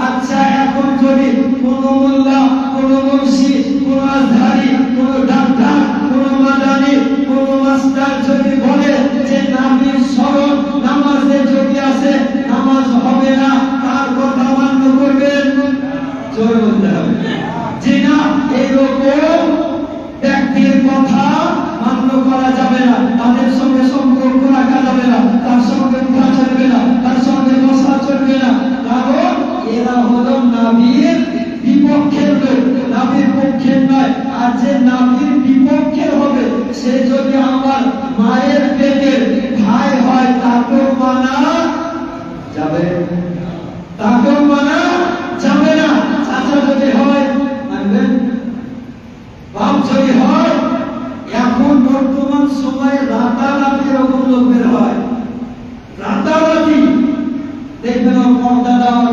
আচ্ছা এখন যদি কোন মোল্লা, কোন মুন্সি, কোন আজহারি, কোন ডাক্তার, কোন মাদানি, কোন মাস্টার যদি বলে যে নবীর স্মরণ নামাজে যদি আছে নামাজ হবে না, তার কথা মান্য করবেন? জোরে বলতে হবে জি না। এইরকম ব্যক্তির কথা মান্য করা যাবে না, তাদের সঙ্গে সম্পর্ক রাখা যাবে না, তার সঙ্গে উঠা চলবে না, তার সঙ্গে বসা চলবে না, কারণ এরা হলো নবীর বিপক্ষের লোক, নবীর পক্ষের নয়। আর যে নবীর বিপক্ষের হবে সে যদি আমার মায়ের পেটের ভাই হয় তাকেও মানা যাবে, তাকেও মানা যাবে না। চাচা যদি হয় মানবেন, বাপ যদি হয়। এখন বর্তমান সময়ে রাতারাতি এরকম লোকের হয়, রাতারাতি দেখবেন পর্দা দেওয়ার